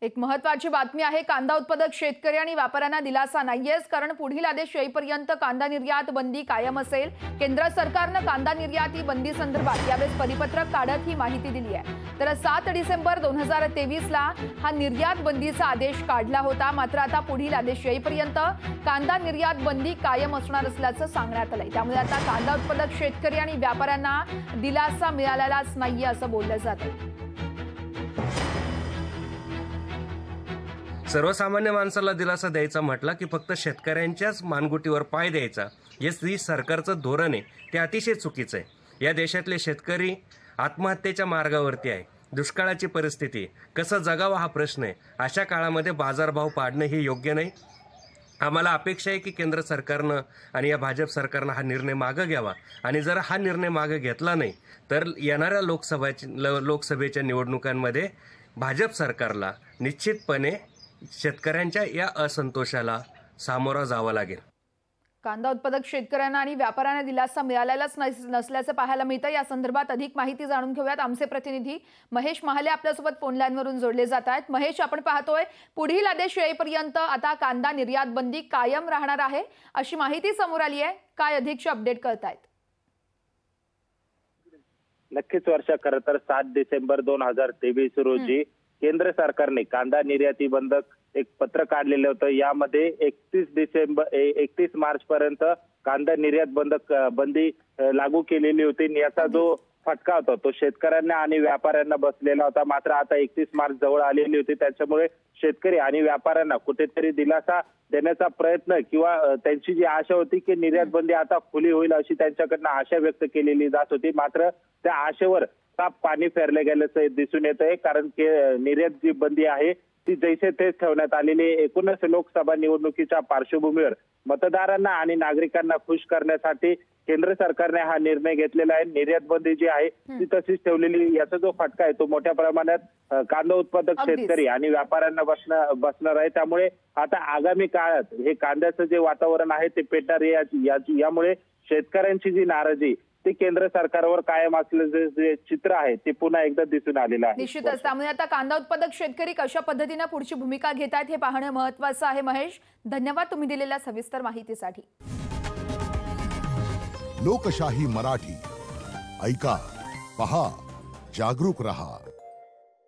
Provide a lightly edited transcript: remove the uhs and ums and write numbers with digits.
एक महत्त्वाची बातमी आहे। कांदा उत्पादक शेतकरी आणि व्यापाऱ्यांना दिलासा नाहीयेच, कारण पुढील आदेश येईपर्यंत कांदा निर्यात बंदी कायम असेल। केंद्र सरकारने कांदा निर्याती बंदी संदर्भात यावेळी परिपत्रक काढत ही माहिती दिली आहे। तर 7 डिसेंबर 2023 ला हा निर्यात बंदीचा आदेश काढला होता। मात्र आता पुढील आदेश येईपर्यंत कांदा निर्यात बंदी कायम असणार असल्याचं सांगण्यात आलंय। त्यामुळे आता कांदा उत्पादक शेतकरी आणि व्यापाऱ्यांना दिलासा मिळालेलाच नाहीये असं बोललं जातं। सर्वसामान्य माणसाला दिलासा द्यायचा म्हटला की फक्त शेतकऱ्यांच्याच मानगुटीवर पाय द्यायचा, हे सरकारचं धोरण आहे, ते अतिशय चुकीचं आहे। या देशातले शेतकरी आत्महत्येच्या मार्गावरती आहे। दुष्काळाची परिस्थिती, कसं जगावं हा प्रश्न आहे। अशा काळामध्ये बाजारभाव पाडणं हे योग्य नाही। आम्हाला अपेक्षा आहे की केंद्र सरकारनं आणि या भाजप सरकारनं हा निर्णय मागे घ्यावा, आणि जर हा निर्णय मागे घेतला नाही तर येणाऱ्या लोकसभेच्या निवडणुकांमध्ये भाजप सरकारला निश्चितपणे शेतकऱ्यांच्या या असंतोषाला सामोरा जावं लागेल। कांदा उत्पादक शेतकऱ्यांना आणि व्यापाऱ्यांना दिलासा मिळालेलाच नसल्याचं पाहायला मिळतं। या संदर्भात अधिक माहिती जाणून घेऊयात। आमचे प्रतिनिधी महेश महाले आपल्यासोबत फोन लाईनवरून जोडले जात आहेत। महेश, आपण पाहतोय पुढील आदेश येईपर्यंत आता कांदा निर्यात बंदी कायम राहणार आहे अशी माहिती समोर आली आहे। काय अधिकची अपडेट कळतायत? नक्कीच वर्षा, खरं तर 7 डिसेंबर 2023 रोजी केंद्र सरकारने कांदा निर्याती बंधक एक पत्र काढलेलं होतं। यामध्ये 31 मार्च पर्यंत कांदा निर्यात बंदी लागू केलेली होती। याचा जो फटका होता तो शेतकऱ्यांना आणि व्यापाऱ्यांना बसलेला होता। मात्र आता 31 मार्च जवळ आलेली होती, त्याच्यामुळे शेतकरी आणि व्यापाऱ्यांना कुठेतरी दिलासा देण्याचा प्रयत्न किंवा त्यांची जी आशा होती की निर्यात बंदी आता खुली होईल अशी त्यांच्याकडनं आशा व्यक्त केलेली जात होती। मात्र त्या आशेवर साफ पाणी फेरले गेल्याचं दिसून येत आहे, कारण की निर्यात जी बंदी आहे ती जैसे तेच ठेवण्यात आलेली। एकूणच लोकसभा निवडणुकीच्या पार्श्वभूमीवर मतदारांना आणि नागरिकांना खुश करण्यासाठी केंद्र सरकारने हा निर्णय घेतलेला आहे। निर्यात बंदी जी आहे ती तशीच ठेवलेली। याचा जो फटका आहे तो मोठ्या प्रमाणात कांदा उत्पादक शेतकरी आणि व्यापाऱ्यांना बसणार आहे। त्यामुळे आता आगामी काळात हे कांद्याचं जे वातावरण आहे ते पेटणार आहे। यामुळे शेतकऱ्यांची जी नाराजी ते केंद्र सरकारवर कायम असलेले जे चित्र आहे ते पुन्हा एकदा दिसून आलेलं आहे। निश्चितच, त्यामुळे आता कांदा उत्पादक शेतकरी कशा पद्धतीने पुढची भूमिका घेत आहेत हे पाहणं महत्त्वाचं आहे। महेश, धन्यवाद तुम्ही दिलेल्या सविस्तर माहितीसाठी। लोकशाही मराठी ऐका, पहा, जागरूक रहा।